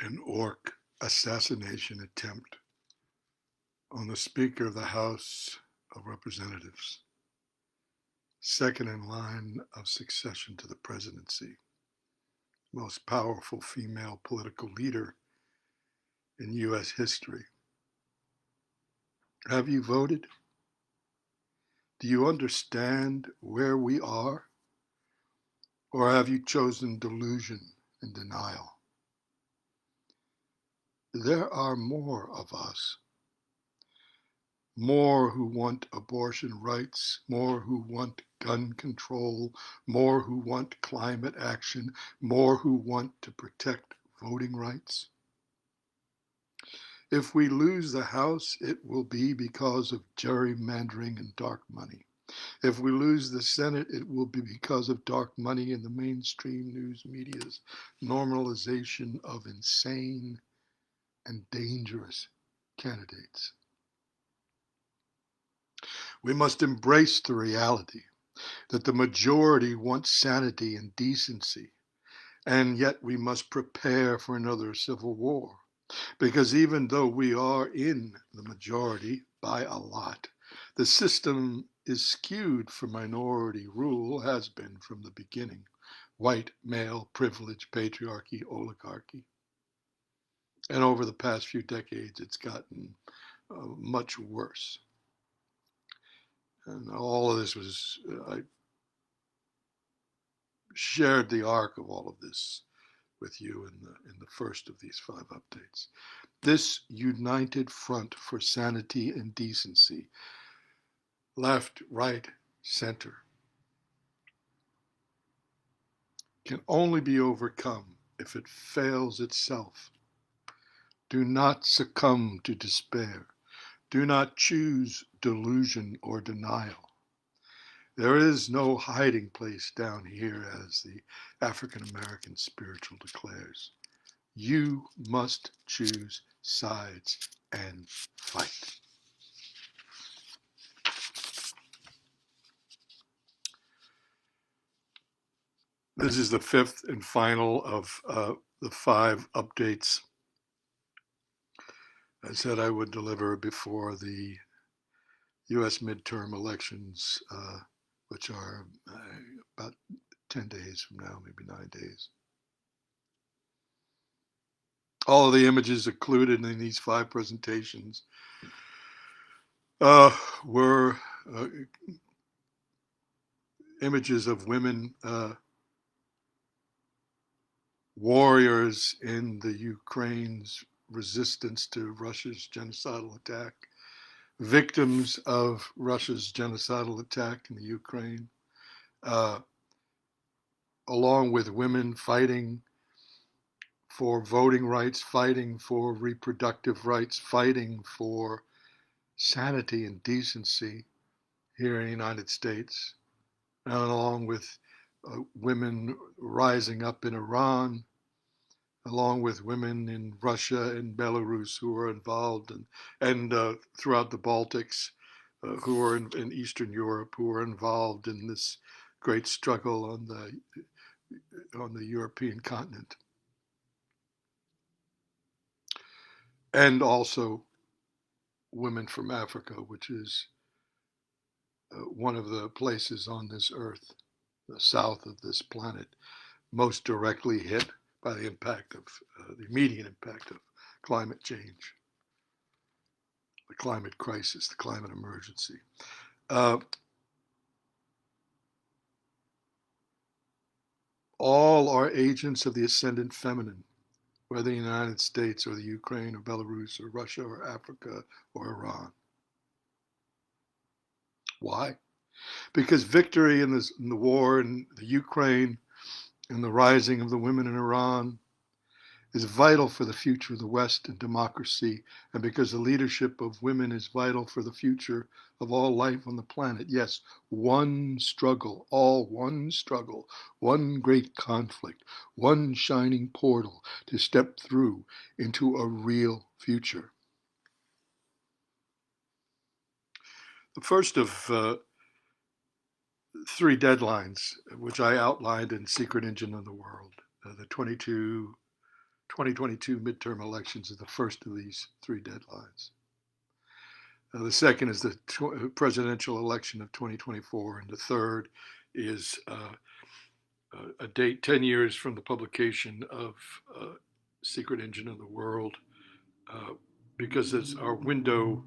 an orc assassination attempt on the Speaker of the House of Representatives, second in line of succession to the presidency, most powerful female political leader in U.S. history. Have you voted? Do you understand where we are? Or have you chosen delusion and denial? There are more of us, more who want abortion rights, more who want gun control, more who want climate action, more who want to protect voting rights. If we lose the House, it will be because of gerrymandering and dark money. If we lose the Senate, it will be because of dark money in the mainstream news media's normalization of insane and dangerous candidates. We must embrace the reality that the majority wants sanity and decency, and yet we must prepare for another civil war. Because even though we are in the majority by a lot, the system is skewed for minority rule, has been from the beginning. White, male, privilege, patriarchy, oligarchy. And over the past few decades, it's gotten much worse. And all of this was, I shared the arc of all of this with you in the first of these 5 updates. This united front for sanity and decency, left, right, center, can only be overcome if it fails itself. Do not succumb to despair. Do not choose delusion or denial. There is no hiding place down here, as the African American spiritual declares. You must choose sides and fight. This is the 5th and final of the 5 updates I said I would deliver before the U.S. midterm elections, which are about 10 days from now, maybe 9 days. All of the images included in these 5 presentations were images of women warriors in the Ukraine's resistance to Russia's genocidal attack, victims of Russia's genocidal attack in the Ukraine, along with women fighting for voting rights, fighting for reproductive rights, fighting for sanity and decency here in the United States, and along with women rising up in Iran, along with women in Russia and Belarus who are involved, and throughout the Baltics, who are in Eastern Europe, who are involved in this great struggle on the European continent. And also women from Africa, which is one of the places on this earth, the south of this planet, most directly hit by the impact of the immediate impact of climate change, the climate crisis, the climate emergency. All are agents of the ascendant feminine, whether the United States or the Ukraine or Belarus or Russia or Africa or Iran. Why? Because victory in the war in the Ukraine and the rising of the women in Iran is vital for the future of the West and democracy, and because the leadership of women is vital for the future of all life on the planet. Yes, one struggle, all one struggle, one great conflict, one shining portal to step through into a real future. The first of 3 deadlines, which I outlined in Secret Engine of the World, the 22 2022 midterm elections is the first of these three deadlines. The second is the presidential election of 2024, and the third is a date 10 years from the publication of Secret Engine of the World, because it's our window,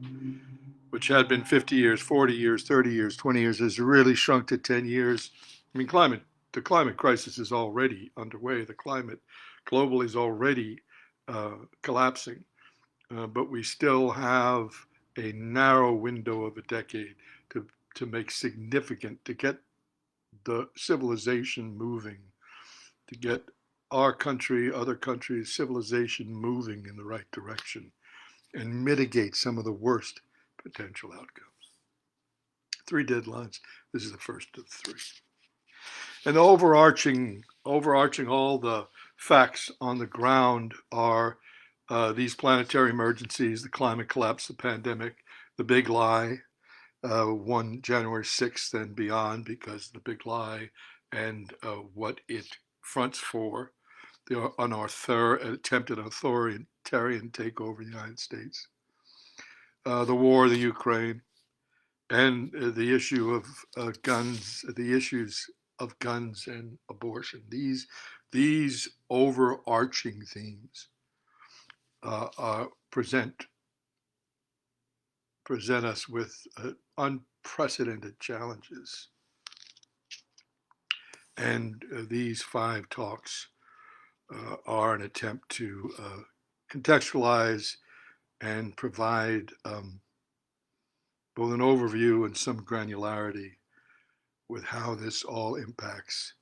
which had been 50 years, 40 years, 30 years, 20 years, has really shrunk to 10 years. I mean, the climate crisis is already underway. The climate globally is already collapsing, but we still have a narrow window of a decade to make significant, to get the civilization moving, to get our country, other countries, civilization moving in the right direction and mitigate some of the worst potential outcomes. Three deadlines. This is the first of three. And overarching all the facts on the ground are these planetary emergencies, the climate collapse, the pandemic, the big lie, one January 6th and beyond, because the big lie and what it fronts for, the attempted authoritarian takeover of the United States, the war in the Ukraine, and the issue of guns, the issues of guns and abortion. These overarching themes present us with unprecedented challenges. And these 5 talks are an attempt to contextualize and provide both an overview and some granularity with how this all impacts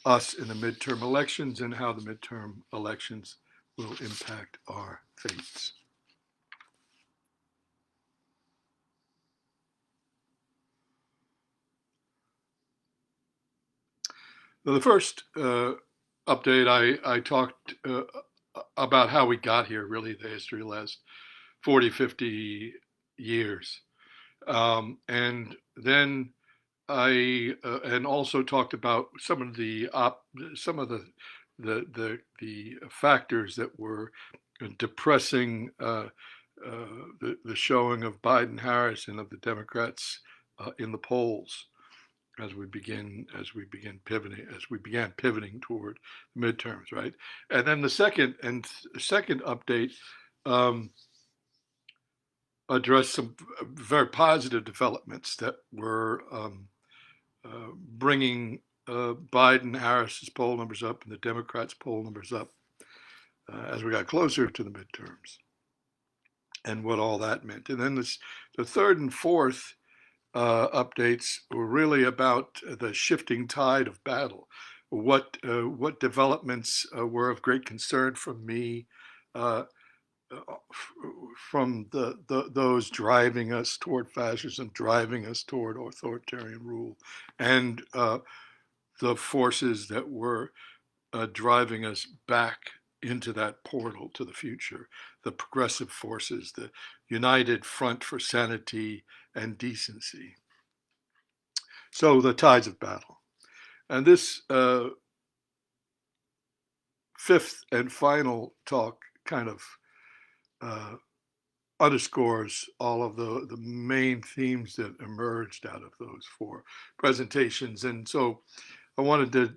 us in the midterm elections and how the midterm elections will impact our fates. Now, the first update, I talked about how we got here, really the history of the last 40, 50 years. And then I and also talked about some of the factors that were depressing the showing of Biden-Harris and of the Democrats in the polls as we began pivoting toward midterms, right? And then the second update addressed some very positive developments that were bringing Biden-Harris's poll numbers up and the Democrats' poll numbers up as we got closer to the midterms, and what all that meant. And then the third and fourth updates were really about the shifting tide of battle. What developments were of great concern from me, from those driving us toward fascism, driving us toward authoritarian rule, and the forces that were driving us back into that portal to the future, the progressive forces, the United Front for Sanity and Decency. So the tides of battle. And this fifth and final talk kind of underscores all of the main themes that emerged out of those 4 presentations. And so I wanted to,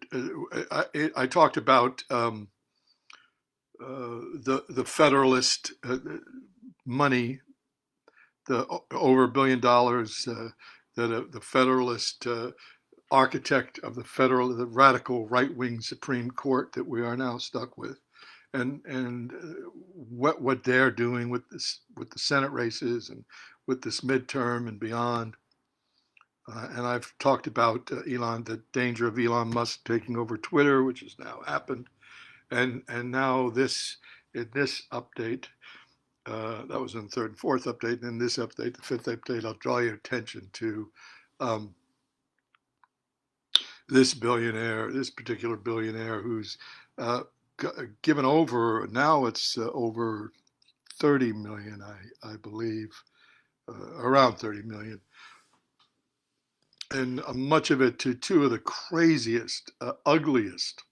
I talked about the Federalist money, the over $1 billion that the Federalist architect of the radical right-wing Supreme Court that we are now stuck with, and what they're doing with the Senate races and with this midterm and beyond. And I've talked about the danger of Elon Musk taking over Twitter, which has now happened. And now in this update, that was in the third and fourth update, and in this update, the fifth update, I'll draw your attention to this particular billionaire who's given over, now it's over 30 million, I believe, around 30 million. And much of it to 2 of the craziest, ugliest,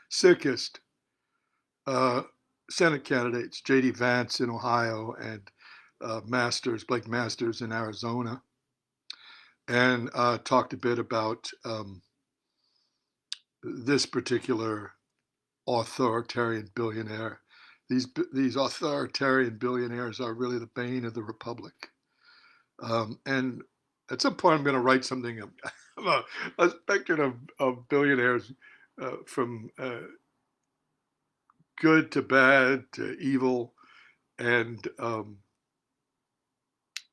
sickest uh, Senate candidates, J.D. Vance in Ohio and Blake Masters in Arizona, and talked a bit about this particular authoritarian billionaire. These authoritarian billionaires are really the bane of the republic. And at some point, I'm going to write something about a spectrum of billionaires from good to bad to evil and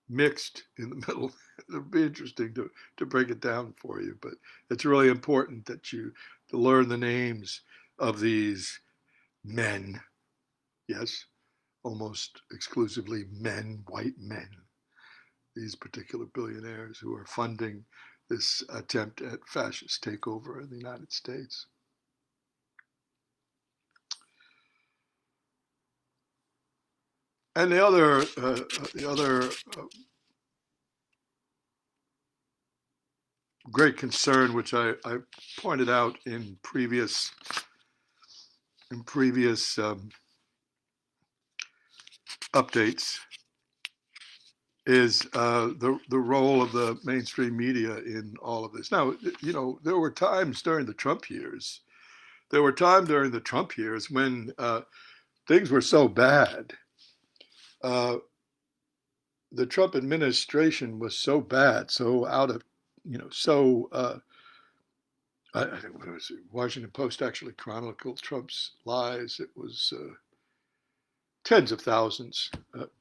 mixed in the middle. It'll be interesting to break it down for you, but it's really important that you to learn the names of these men. Yes, almost exclusively men, white men. These particular billionaires who are funding this attempt at fascist takeover in the United States. And the other great concern, which I pointed out in previous updates, is the role of the mainstream media in all of this. Now, you know, there were times during the Trump years. There were times during the Trump years when things were so bad. The Trump administration was so bad, so out of, you know, so. I think what was it? Washington Post actually chronicled Trump's lies. It was tens of thousands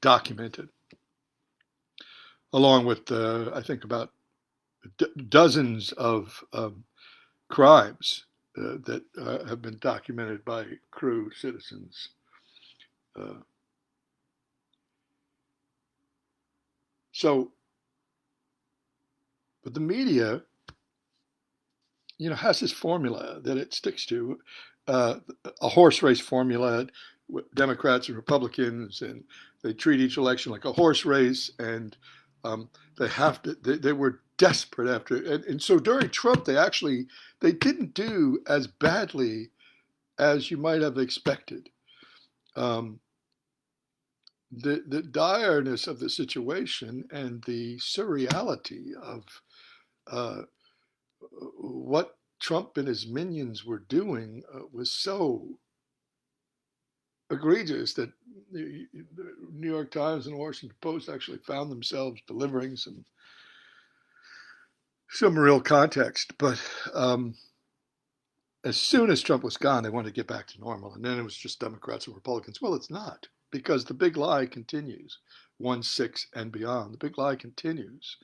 documented, along with I think about dozens of crimes that have been documented by crew citizens. Uh, so, but the media, you know, has this formula that it sticks to, a horse race formula. Democrats and Republicans, and they treat each election like a horse race, and they have to. They were desperate after, and so during Trump, they didn't do as badly as you might have expected. Um, the direness of the situation and the surreality of uh, what Trump and his minions were doing was so egregious that the New York Times and Washington Post actually found themselves delivering some real context. But as soon as Trump was gone, they wanted to get back to normal, and then it was just Democrats and Republicans. Well, it's not, because the big lie continues, 1-6 and beyond. The big lie continues.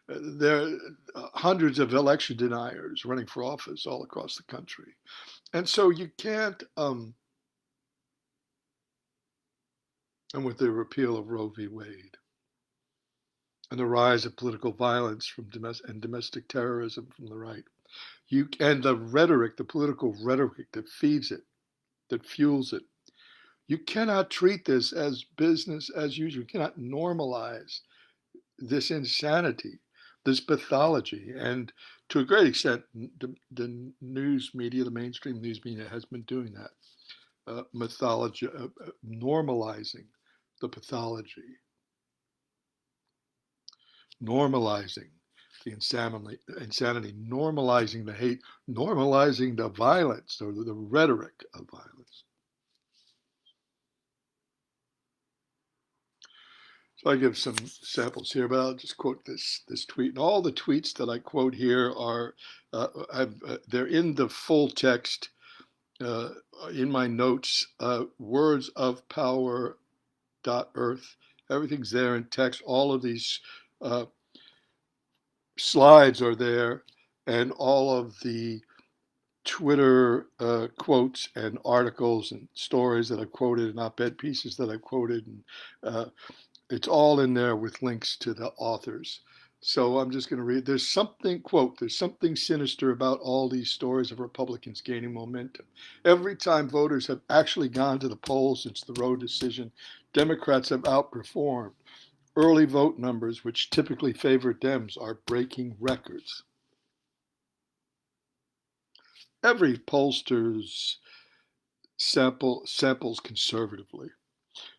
There are hundreds of election deniers running for office all across the country, and so you can't. And with the repeal of Roe v. Wade, and the rise of political violence and domestic terrorism from the right, and the rhetoric, the political rhetoric that feeds it, that fuels it. You cannot treat this as business as usual. You cannot normalize this insanity, this pathology. And to a great extent, the news media, the mainstream news media, has been doing that, normalizing the pathology, normalizing the insanity, normalizing the hate, normalizing the violence or the rhetoric of violence. So I give some samples here, but I'll just quote this tweet. And all the tweets that I quote here are they're in the full text uh, in my notes. Words of power. Earth. Everything's there in text. All of these uh, slides are there, and all of the Twitter quotes and articles and stories that I've quoted and op-ed pieces that I've quoted, and it's all in there with links to the authors. So I'm just going to read. There's something sinister about all these stories of Republicans gaining momentum. Every time voters have actually gone to the polls since the Roe decision, Democrats have outperformed. Early vote numbers, which typically favor Dems, are breaking records. Every pollster's samples conservatively.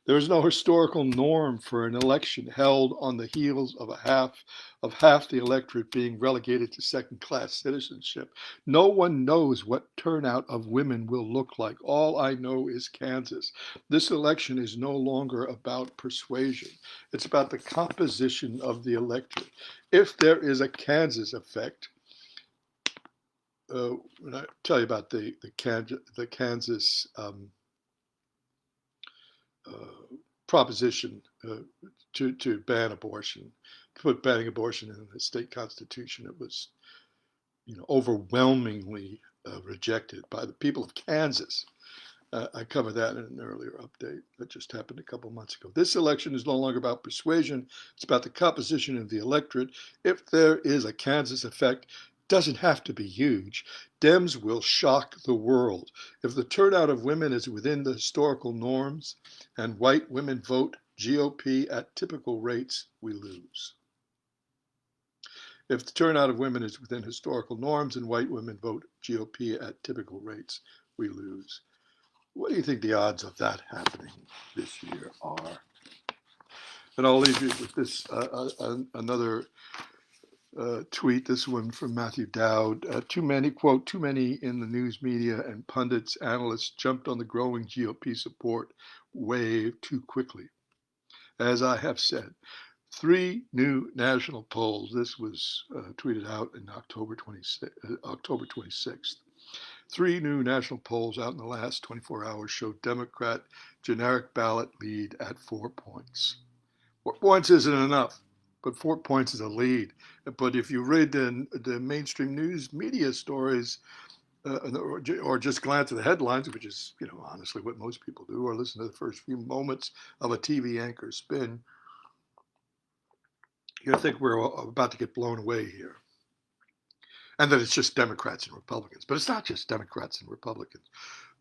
There is no historical norm for an election held on the heels of half the electorate being relegated to second-class citizenship. No one knows what turnout of women will look like. All I know is Kansas. This election is no longer about persuasion. It's about the composition of the electorate. If there is a Kansas effect, when I tell you about the Kansas proposition to ban abortion, to put banning abortion in the state constitution, it was overwhelmingly rejected by the people of Kansas. I covered that in an earlier update that just happened a couple months ago. This election is no longer about persuasion. It's about the composition of the electorate. If there is a Kansas effect, it doesn't have to be huge. Dems will shock the world. If the turnout of women is within the historical norms and white women vote GOP at typical rates, we lose. If the turnout of women is within historical norms and white women vote GOP at typical rates, we lose. What do you think the odds of that happening this year are? And I'll leave you with this, another tweet, this one from Matthew Dowd. Too many, quote, too many in the news media and pundits, analysts jumped on the growing GOP support wave too quickly. As I have said, 3 new national polls, this was tweeted out in October 26th. 3 new national polls out in the last 24 hours showed Democrat generic ballot lead at 4 points. 4 points isn't enough, but 4 points is a lead. But if you read the mainstream news media stories, or just glance at the headlines, which is, honestly what most people do, or listen to the first few moments of a TV anchor spin, you think we're about to get blown away here. And that it's just Democrats and Republicans. But it's not just Democrats and Republicans.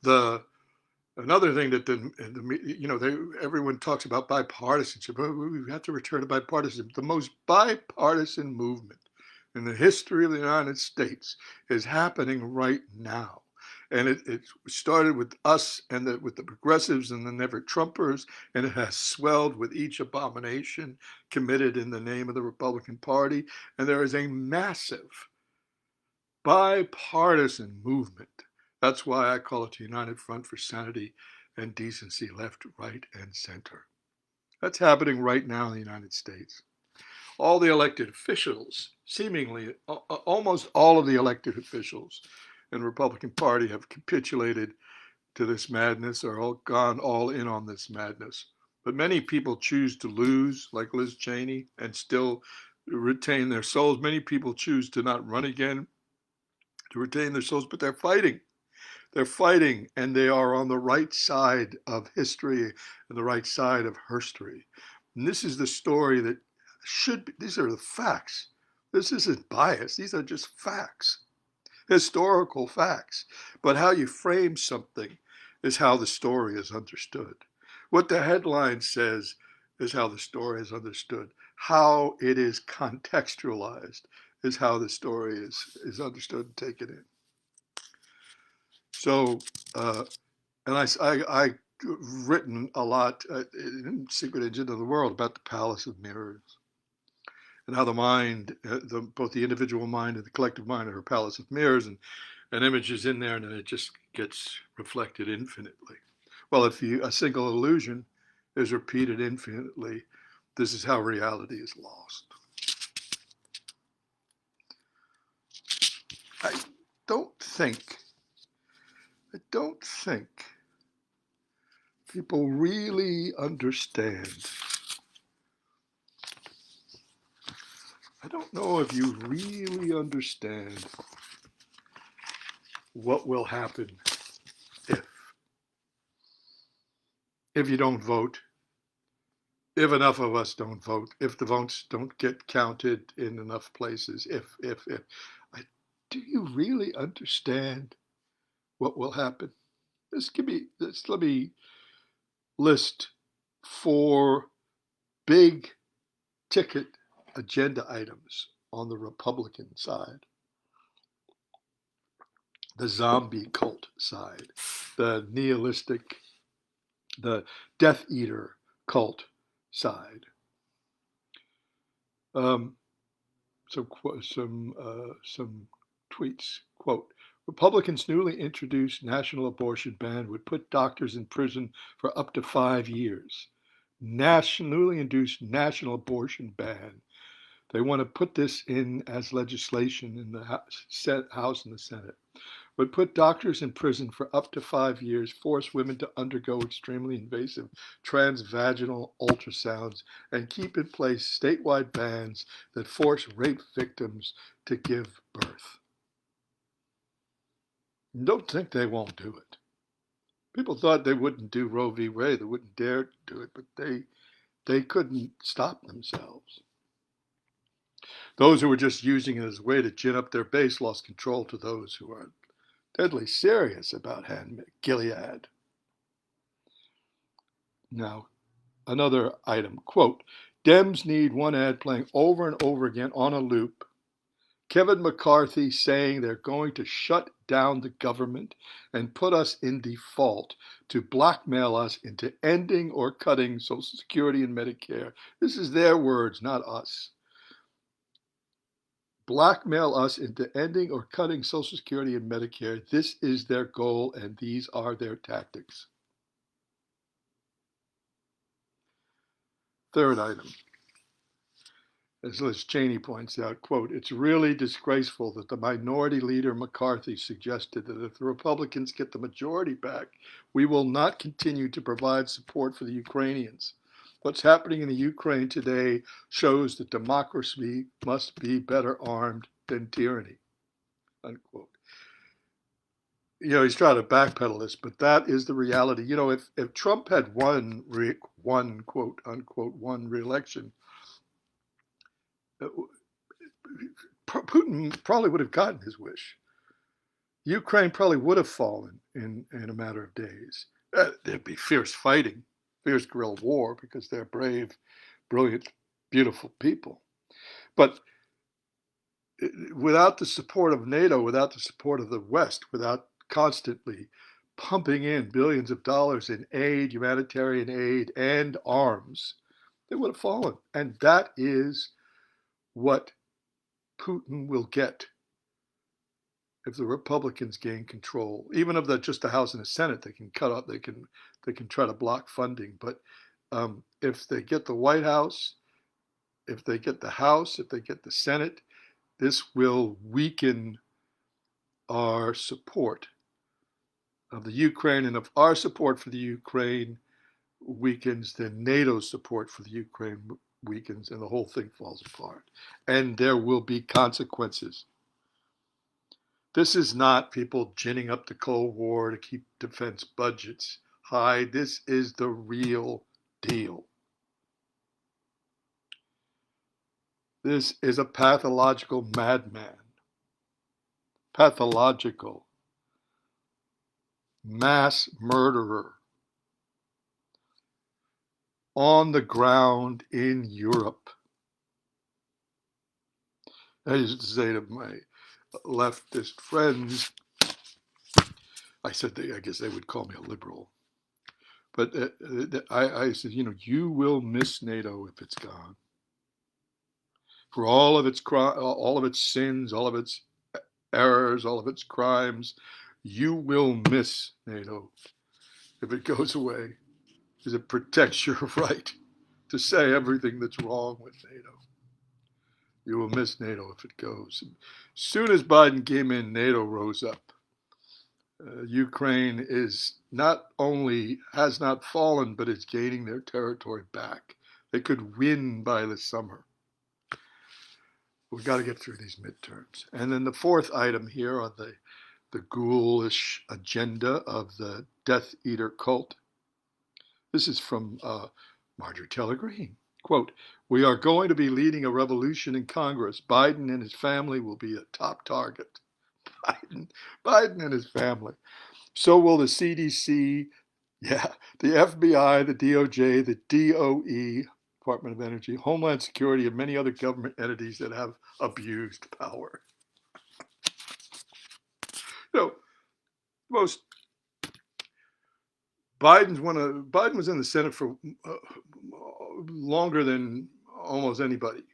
Another thing that everyone talks about bipartisanship. We have to return to bipartisanship. The most bipartisan movement in the history of the United States is happening right now. And it started with us and with the progressives and the never-Trumpers, and it has swelled with each abomination committed in the name of the Republican Party. And there is a massive bipartisan movement. That's why I call it the United Front for Sanity and Decency, left, right, and center. That's happening right now in the United States. All the elected officials, seemingly almost all of the elected officials in the Republican Party have capitulated to this madness or gone all in on this madness. But many people choose to lose, like Liz Cheney, and still retain their souls. Many people choose to not run again, to retain their souls, but they're fighting. They're fighting, and they are on the right side of history and the right side of herstory. And this is the story that should be, these are the facts. This isn't bias. These are just facts, historical facts. But how you frame something is how the story is understood. What the headline says is how the story is understood. How it is contextualized is how the story is understood and taken in. So, and I've written a lot in Secret Agenda of the World about the Palace of Mirrors and how the mind, both the individual mind and the collective mind are a palace of mirrors, and an image is in there and then it just gets reflected infinitely. Well, if a single illusion is repeated infinitely, this is how reality is lost. I don't think people really understand. I don't know if you really understand what will happen if you don't vote, if enough of us don't vote, if the votes don't get counted in enough places, if. Do you really understand what will happen? Let me list 4 big ticket agenda items on the Republican side. the zombie cult side, the nihilistic, the Death Eater cult side. Some tweets. Quote, Republicans' newly introduced national abortion ban would put doctors in prison for up to 5 years. Newly induced national abortion ban. They want to put this in as legislation in the House and the Senate. Would put doctors in prison for up to 5 years, force women to undergo extremely invasive transvaginal ultrasounds, and keep in place statewide bans that force rape victims to give birth. Don't think they won't do it. People thought they wouldn't do Roe v. Wade, they wouldn't dare to do it, but they couldn't stop themselves. Those who were just using it as a way to gin up their base lost control to those who are deadly serious about Gilead. Now, another item, quote, Dems need one ad playing over and over again on a loop. Kevin McCarthy saying they're going to shut down the government and put us in default to blackmail us into ending or cutting Social Security and Medicare. This is their words, not us. Blackmail us into ending or cutting Social Security and Medicare. This is their goal, and these are their tactics. Third item, as Liz Cheney points out, quote, it's really disgraceful that the minority leader McCarthy suggested that if the Republicans get the majority back, we will not continue to provide support for the Ukrainians. What's happening in the Ukraine today shows that democracy must be better armed than tyranny, unquote. He's trying to backpedal this, but that is the reality. If Trump had won, quote unquote, won re-election, Putin probably would have gotten his wish. Ukraine probably would have fallen in a matter of days. There'd be fierce fighting, fierce guerrilla war, because they're brave, brilliant, beautiful people. But without the support of NATO, without the support of the West, without constantly pumping in billions of dollars in aid, humanitarian aid, and arms, they would have fallen. And that is what Putin will get if the Republicans gain control. Even of just the House and the Senate, they can cut up, they can try to block funding. But if they get the White House, if they get the House, if they get the Senate, this will weaken our support of the Ukraine. And if our support for the Ukraine weakens, then NATO's support for the Ukraine weakens, and the whole thing falls apart. And there will be consequences. This is not people ginning up the Cold War to keep defense budgets high. This is the real deal. This is a pathological madman. Pathological. Mass murderer. On the ground in Europe. I used to say to my leftist friends, I guess they would call me a liberal. But I said, you will miss NATO if it's gone. For all of its sins, all of its errors, all of its crimes, you will miss NATO if it goes away, because it protects your right to say everything that's wrong with NATO. You will miss NATO if it goes. As soon as Biden came in, NATO rose up. Ukraine is has not fallen, but is gaining their territory back. They could win by the summer. We've got to get through these midterms. And then the fourth item here on the ghoulish agenda of the Death Eater cult. This is from Marjorie Taylor Greene. Quote, we are going to be leading a revolution in Congress. Biden and his family will be a top target. Biden and his family. So will the CDC, the FBI, the DOJ, the DOE, Department of Energy, Homeland Security, and many other government entities that have abused power. most Biden was in the Senate for longer than almost anybody,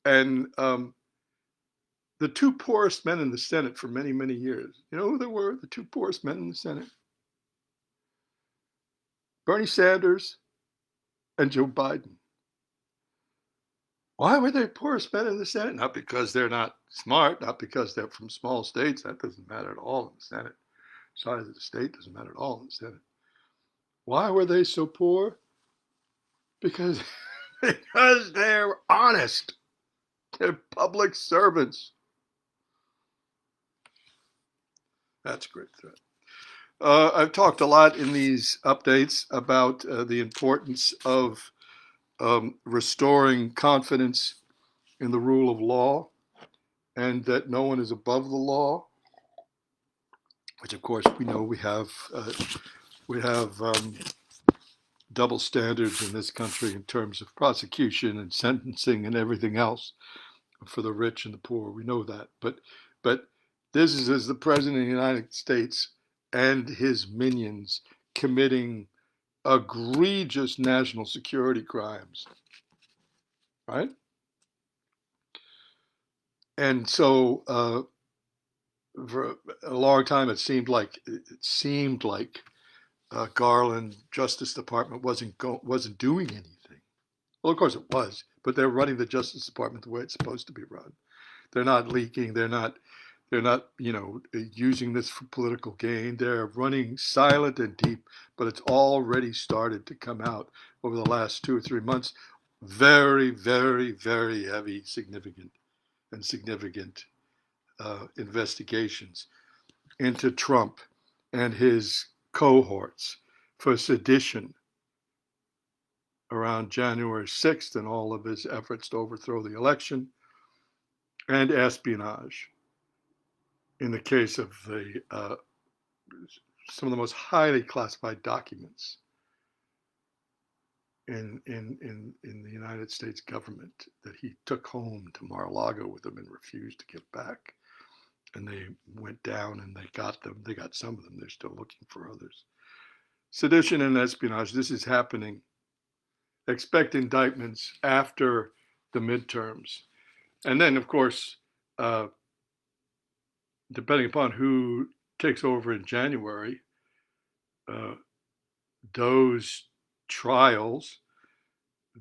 and the two poorest men in the Senate for many, many years. You know who they were? The two poorest men in the Senate: Bernie Sanders and Joe Biden. Why were they poorest men in the Senate? Not because they're not smart, not because they're from small states. That doesn't matter at all in the Senate. Size of the state doesn't matter at all in the Senate. Why were they so poor? Because because they're honest. They're public servants. That's a great threat. I've talked a lot in these updates about the importance of restoring confidence in the rule of law, and that no one is above the law, which of course we know we have double standards in this country in terms of prosecution and sentencing and everything else for the rich and the poor. We know that, but this is as the president of the United States and his minions committing egregious national security crimes, right? And so for a long time, it seemed like Garland Justice Department wasn't doing anything. Well, of course it was, but they're running the Justice Department the way it's supposed to be run. They're not leaking. They're not using this for political gain. They're running silent and deep, but it's already started to come out over the last 2 or 3 months. Very, very, very heavy, significant investigations into Trump and his cohorts for sedition around January 6th and all of his efforts to overthrow the election, and espionage in the case of some of the most highly classified documents in the United States government that he took home to Mar-a-Lago with him and refused to give back. And they went down and they got them. They got some of them. They're still looking for others. Sedition and espionage, this is happening. Expect indictments after the midterms. And then, of course, depending upon who takes over in January, those trials,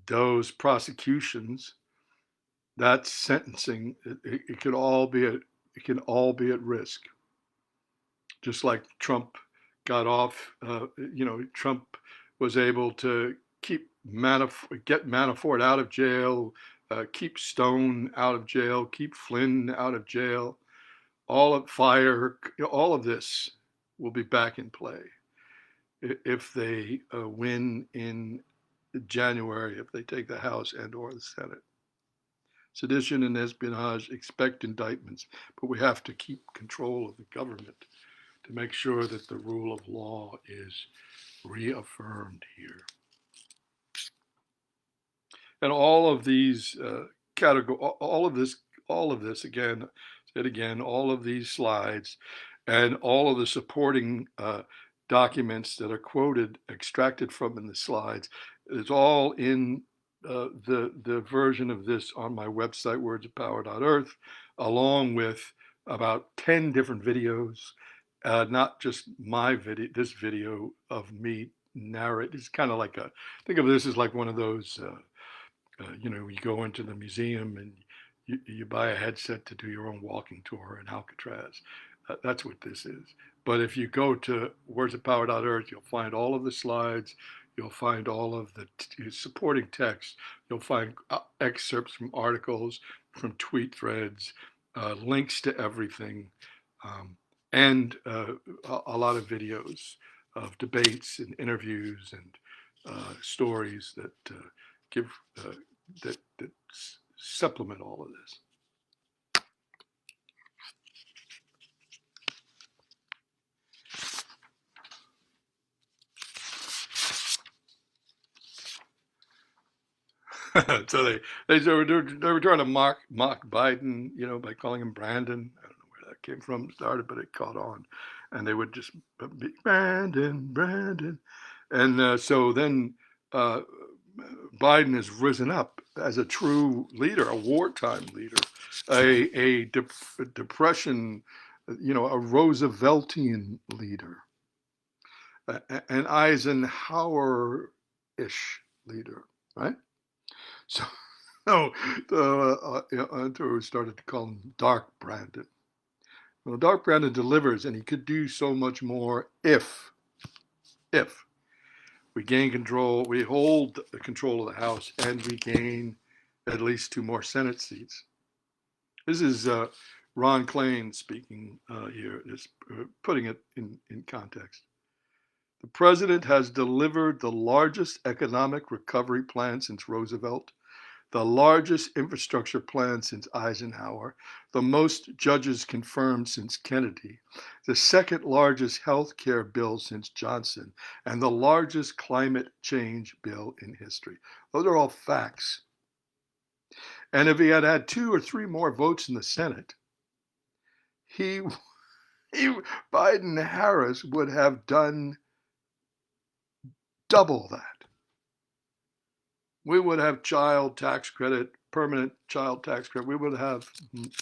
those prosecutions, that sentencing, it can all be at risk. Just like Trump got off, Trump was able to get Manafort out of jail, keep Stone out of jail, keep Flynn out of jail. All of this will be back in play if they win in January, if they take the House and or the Senate. Sedition and espionage, expect indictments, but we have to keep control of the government to make sure that the rule of law is reaffirmed here. And all of these all of this again, all of these slides and all of the supporting documents that are quoted, extracted from in the slides, is all in the version of this on my website, wordsofpower.earth, along with about 10 different videos, not just this video of me narrate. It's kind of like think of this as like one of those, you go into the museum and you buy a headset to do your own walking tour in Alcatraz. That's what this is. But if you go to wordsofpower.earth, you'll find all of the slides. You'll find all of the supporting text. You'll find excerpts from articles, from tweet threads, links to everything, and a lot of videos of debates and interviews and stories that give that supplement all of this. So they were trying to mock Biden, by calling him Brandon. I don't know where that came from started, but it caught on, and they would just be Brandon, Brandon, and so then Biden has risen up as a true leader, a wartime leader, a depression, a Rooseveltian leader, an Eisenhower-ish leader, right? So, Andrew started to call him Dark Brandon. Well, Dark Brandon delivers, and he could do so much more if we gain control, we hold the control of the House, and we gain at least 2 more Senate seats. This is Ron Klain speaking here, just putting it in context. The president has delivered the largest economic recovery plan since Roosevelt, the largest infrastructure plan since Eisenhower, the most judges confirmed since Kennedy, the second largest health care bill since Johnson, and the largest climate change bill in history. Those are all facts. And if he had had 2 or 3 more votes in the Senate, Biden-Harris would have done double that. We would have child tax credit, permanent child tax credit. We would have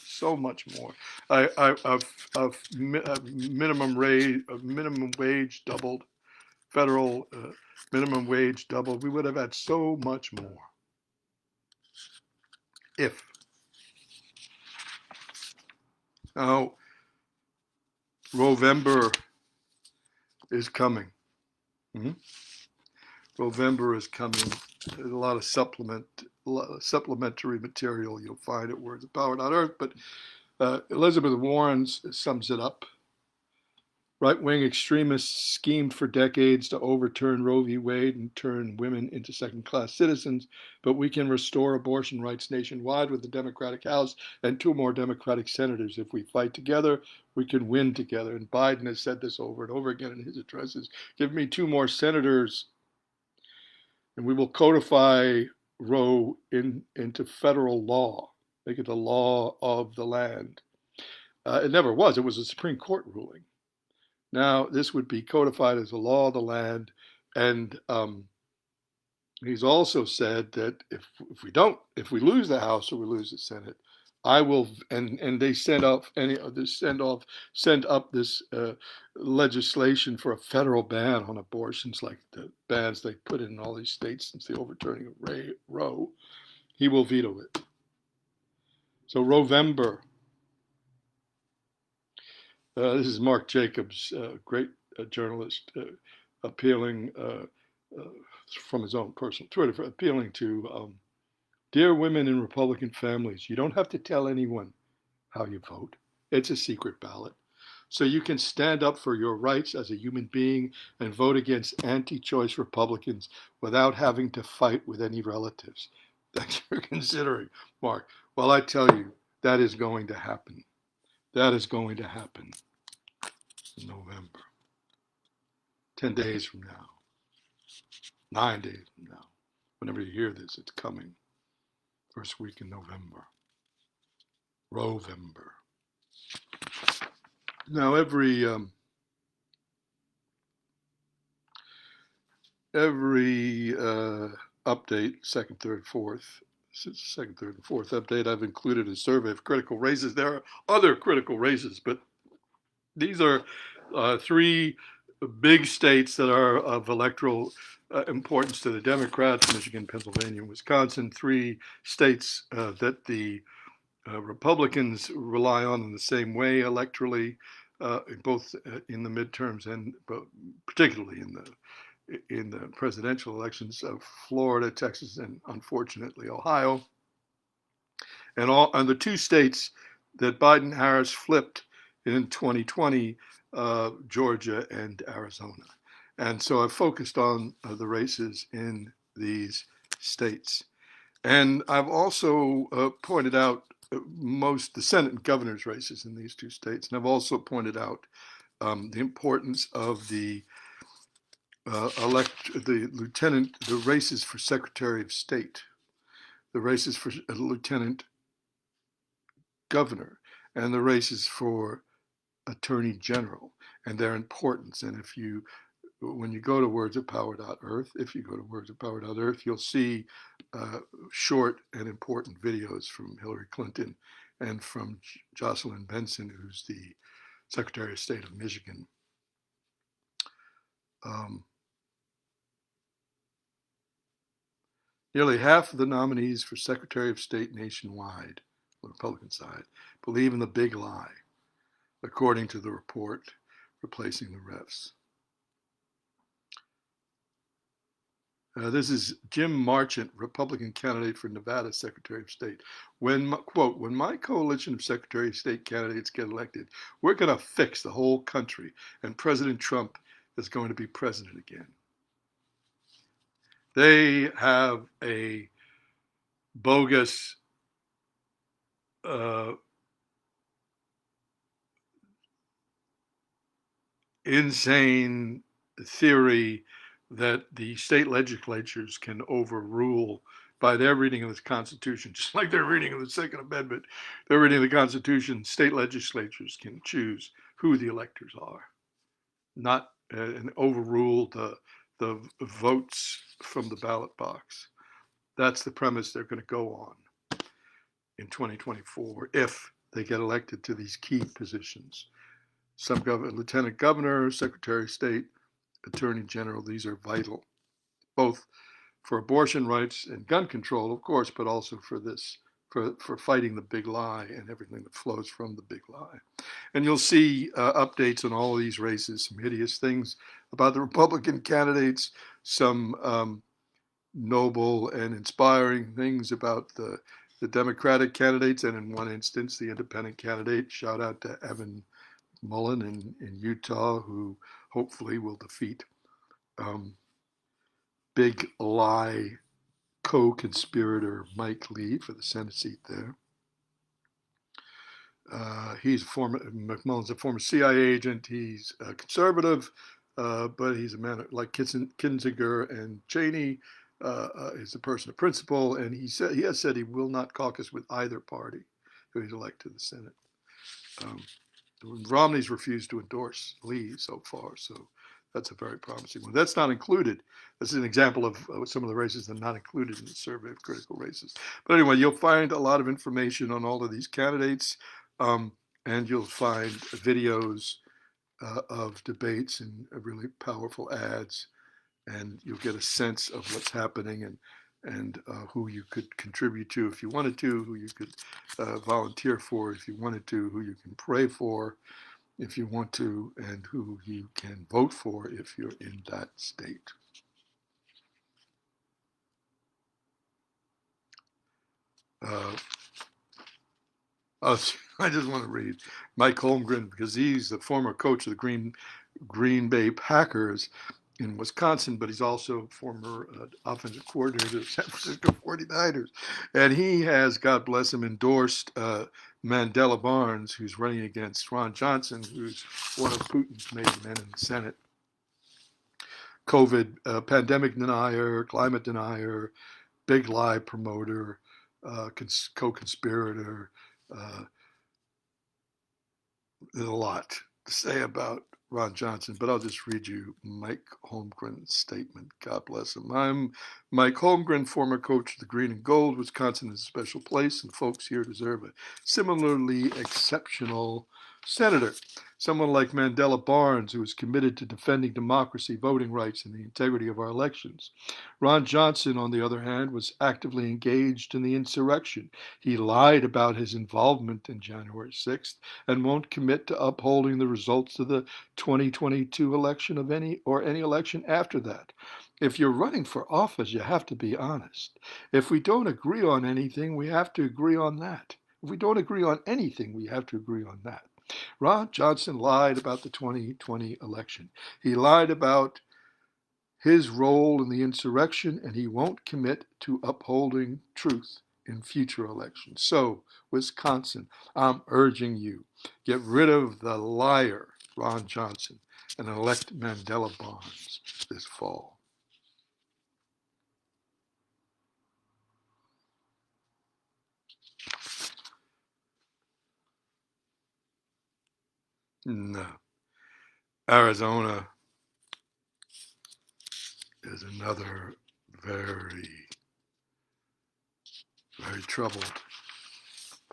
so much more. A minimum wage doubled, federal minimum wage doubled. We would have had so much more. If. Now, November is coming. November is coming. There's a lot of supplementary material you'll find at Words of Power on Earth, but Elizabeth Warren sums it up. Right-wing extremists schemed for decades to overturn Roe v. Wade and turn women into second-class citizens, but we can restore abortion rights nationwide with the Democratic House and 2 more Democratic senators. If we fight together, we can win together. And Biden has said this over and over again in his addresses. Give me 2 more senators, and we will codify Roe into federal law, make it the law of the land. It never was. It was a Supreme Court ruling. Now, this would be codified as a law of the land, and he's also said that if we lose the House or we lose the Senate, I will, and they send up this legislation for a federal ban on abortions, like the bans they put in all these states since the overturning of Roe. He will veto it. So Rovember. This is Mark Jacobs, great journalist, appealing from his own personal Twitter, appealing to dear women in Republican families. You don't have to tell anyone how you vote. It's a secret ballot. So you can stand up for your rights as a human being and vote against anti-choice Republicans without having to fight with any relatives. Thanks for considering, Mark. Well, I tell you, that is going to happen. That is going to happen in November. 10 days from now. 9 days from now. Whenever you hear this, it's coming. First week in November. Rovember. Now every update, second, third, fourth update, I've included a survey of critical races. There are other critical races, but these are 3 big states that are of electoral importance to the Democrats: Michigan, Pennsylvania, and Wisconsin. 3 states that the Republicans rely on in the same way electorally, both in the midterms and particularly in the presidential elections of Florida, Texas, and unfortunately Ohio, and the 2 states that Biden-Harris flipped in 2020, Georgia and Arizona. And so I've focused on the races in these states. And I've also pointed out the Senate and governor's races in these 2 states. And I've also pointed out the importance of the races for Secretary of State, the races for Lieutenant Governor, and the races for attorney general and their importance. And when you go to wordsofpower.earth, if you go to wordsofpower.earth, you'll see short and important videos from Hillary Clinton and from Jocelyn Benson, who's the Secretary of State of Michigan. Nearly half of the nominees for Secretary of State nationwide, on the Republican side, believe in the big lie, according to the report replacing the refs. This is Jim Marchant, Republican candidate for Nevada Secretary of State. Quote, when my coalition of Secretary of State candidates get elected, we're going to fix the whole country, and President Trump is going to be president again. They have a bogus insane theory that the state legislatures can overrule by their reading of the Constitution, just like their reading of the Second Amendment, their reading of the Constitution. State legislatures can choose who the electors are, not and overrule the votes from the ballot box. That's the premise they're going to go on in 2024 if they get elected to these key positions. Some lieutenant governor, secretary of state, attorney general, these are vital, both for abortion rights and gun control, of course, but also for this, for fighting the big lie and everything that flows from the big lie. And you'll see updates on all of these races, some hideous things about the Republican candidates, some noble and inspiring things about the Democratic candidates, and in one instance, the independent candidate. Shout out to Evan Mullen in Utah, who hopefully will defeat big lie co-conspirator Mike Lee for the Senate seat there. McMullen's a former CIA agent. He's a conservative, but he's a man like Kinzinger and Cheney. Is a person of principle, and he has said he will not caucus with either party if he's elected to the Senate. Romney's refused to endorse Lee so far, so that's a very promising one. That's not included. This is an example of some of the races that are not included in the survey of critical races. But anyway, you'll find a lot of information on all of these candidates, and you'll find videos of debates and really powerful ads, and you'll get a sense of what's happening and who you could contribute to if you wanted to, who you could volunteer for if you wanted to, who you can pray for if you want to, and who you can vote for if you're in that state. I just want to read Mike Holmgren, because he's the former coach of the Green Bay Packers in Wisconsin, but he's also former offensive coordinator of the San Francisco 49ers. And he has, God bless him, endorsed Mandela Barnes, who's running against Ron Johnson, who's one of Putin's major men in the Senate. COVID, pandemic denier, climate denier, big lie promoter, co-conspirator. There's a lot to say about Ron Johnson, but I'll just read you Mike Holmgren's statement. God bless him. I'm Mike Holmgren, former coach of the Green and Gold. Wisconsin is a special place, and folks here deserve a similarly exceptional senator. Someone like Mandela Barnes, who is committed to defending democracy, voting rights, and the integrity of our elections. Ron Johnson, on the other hand, was actively engaged in the insurrection. He lied about his involvement in January 6th and won't commit to upholding the results of the 2022 election of any election after that. If you're running for office, you have to be honest. If we don't agree on anything, we have to agree on that. If we don't agree on anything, we have to agree on that. Ron Johnson lied about the 2020 election. He lied about his role in the insurrection, and he won't commit to upholding truth in future elections. So, Wisconsin, I'm urging you, get rid of the liar, Ron Johnson, and elect Mandela Barnes this fall. No. Arizona is another very, very troubled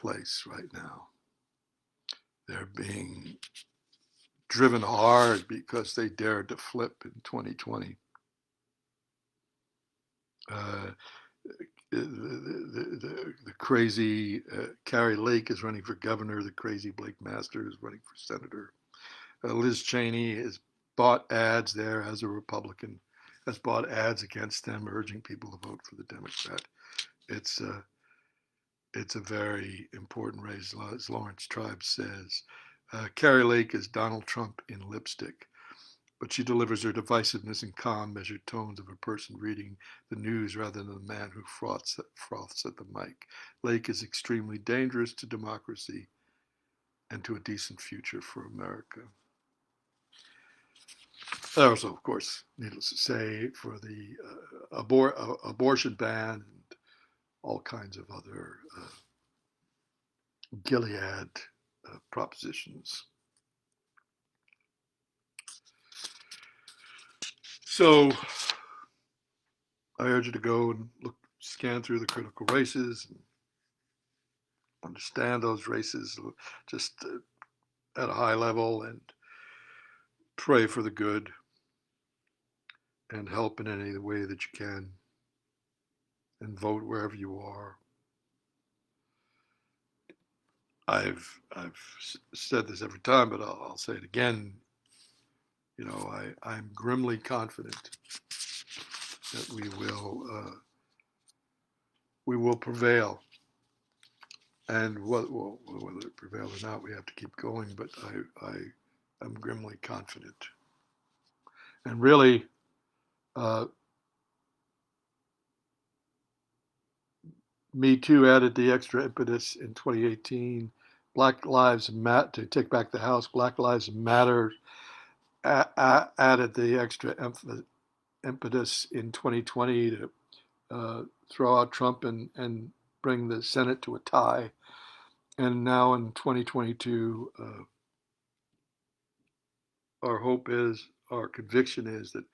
place right now. They're being driven hard because they dared to flip in 2020. The crazy Carrie Lake is running for governor. The crazy Blake Masters is running for senator. Liz Cheney has bought ads there as a Republican, has bought ads against them, urging people to vote for the Democrat. It's a very important race, as Lawrence Tribe says. Carrie Lake is Donald Trump in lipstick, but she delivers her divisiveness in calm, measured tones of a person reading the news rather than the man who froths at the mic. Lake is extremely dangerous to democracy and to a decent future for America. Also, of course, needless to say, for the abortion ban and all kinds of other Gilead propositions. So I urge you to go and scan through the critical races and understand those races just at a high level and pray for the good and help in any way that you can and vote wherever you are. I've said this every time, but I'll say it again. You know, I'm grimly confident that we will prevail. And whether it prevails or not, we have to keep going. But I'm grimly confident. And really, Me Too added the extra impetus in 2018. Black Lives Matter, to take back the House. Black Lives Matter added the extra impetus in 2020 to throw out Trump and bring the Senate to a tie. And now in 2022, our conviction is that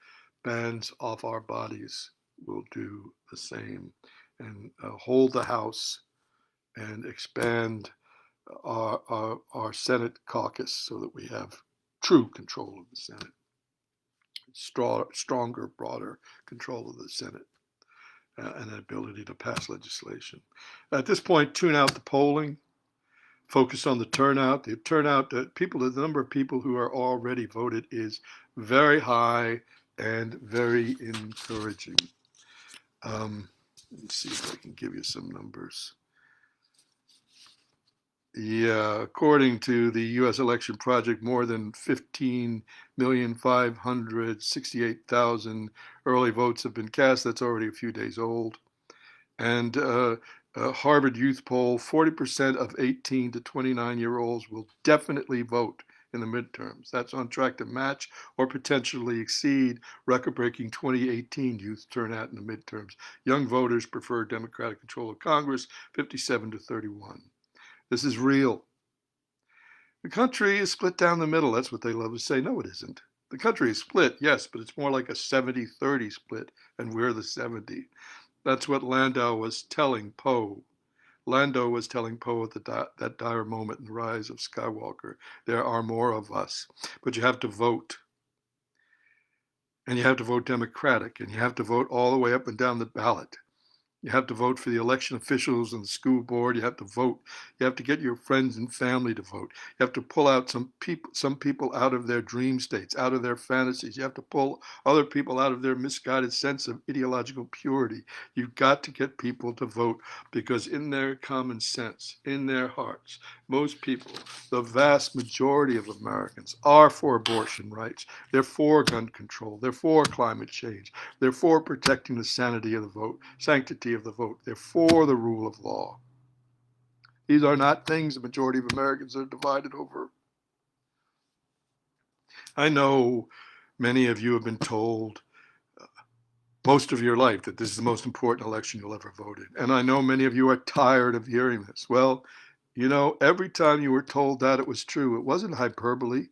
bans off our bodies will do the same and hold the House and expand our Senate caucus so that we have true control of the Senate, stronger, broader control of the Senate, and an ability to pass legislation. At this point, tune out the polling. Focus on the turnout. The turnout, the number of people who are already voted is very high and very encouraging. Let's see if I can give you some numbers. Yeah, according to the U.S. Election Project, more than 15,568,000 early votes have been cast. That's already a few days old. And Harvard Youth poll, 40% of 18 to 29-year-olds will definitely vote in the midterms. That's on track to match or potentially exceed record-breaking 2018 youth turnout in the midterms. Young voters prefer Democratic control of Congress, 57 to 31. This is real. The country is split down the middle. That's what they love to say. No, it isn't. The country is split, yes, but it's more like a 70-30 split, and we're the 70. That's what Landau was telling Poe. Lando was telling Poe at that dire moment in the rise of Skywalker, there are more of us, but you have to vote. And you have to vote Democratic, and you have to vote all the way up and down the ballot. You have to vote for the election officials and the school board. You have to vote. You have to get your friends and family to vote. You have to pull out some people out of their dream states, out of their fantasies. You have to pull other people out of their misguided sense of ideological purity. You've got to get people to vote because in their common sense, in their hearts, most people, the vast majority of Americans are for abortion rights. They're for gun control. They're for climate change. They're for protecting the sanity of the vote, sanctity of the vote. They're for the rule of law. These are not things the majority of Americans are divided over. I know many of you have been told most of your life that this is the most important election you'll ever vote in. And I know many of you are tired of hearing this. Well, You know, every time you were told that, it was true. It wasn't hyperbole.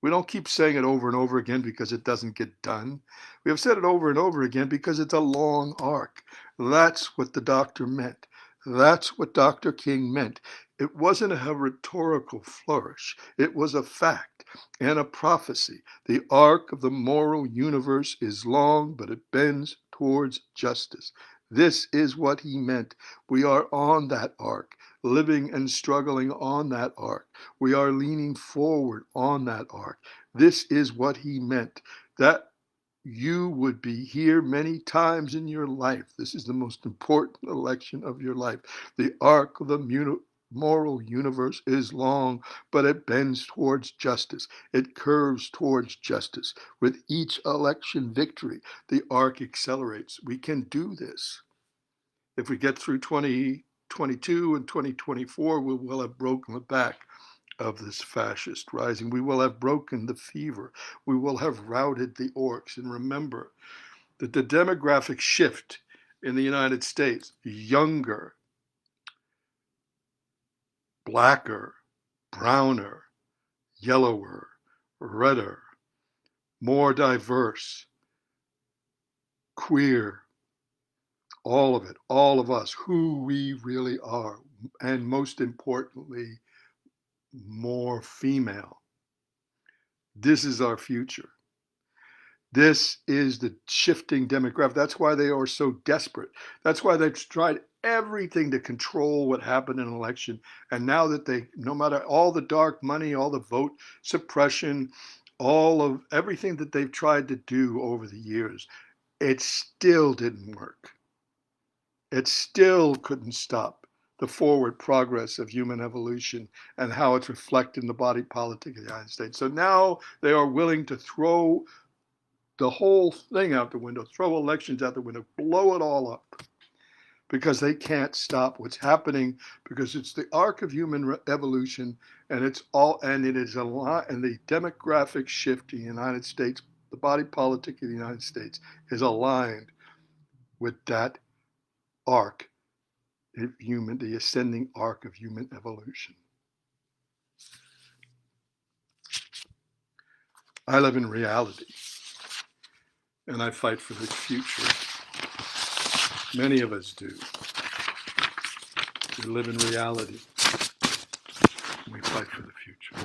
We don't keep saying it over and over again because it doesn't get done. We have said it over and over again because it's a long arc. That's what the doctor meant. That's what Dr. King meant. It wasn't a rhetorical flourish. It was a fact and a prophecy. The arc of the moral universe is long, but it bends towards justice. This is what he meant. We are on that arc, living and struggling on that arc. We are leaning forward on that arc. This is what he meant. That you would be here many times in your life. This is the most important election of your life. The arc of the moral universe is long, but it bends towards justice. It curves towards justice. With each election victory, the arc accelerates. We can do this. If we get through 2022 and 2024, we will have broken the back of this fascist rising. We will have broken the fever. We will have routed the orcs. And remember that the demographic shift in the United States, younger, blacker, browner, yellower, redder, more diverse, queer, all of it, all of us, who we really are, and most importantly, more female. This is our future. This is the shifting demographic. That's why they are so desperate. That's why they've tried everything to control what happened in an election. And now that they, no matter all the dark money, all the vote suppression, all of everything that they've tried to do over the years, it still didn't work. It still couldn't stop the forward progress of human evolution and how it's reflected in the body politic of the United States. So now they are willing to throw the whole thing out the window, throw elections out the window, blow it all up, because they can't stop what's happening, because it's the arc of human evolution, and it's all, and it is a lot, and the demographic shift in the United States, the body politic of the United States is aligned with that arc of human, the ascending arc of human evolution. I live in reality, and I fight for the future. Many of us do. We live in reality. We fight for the future.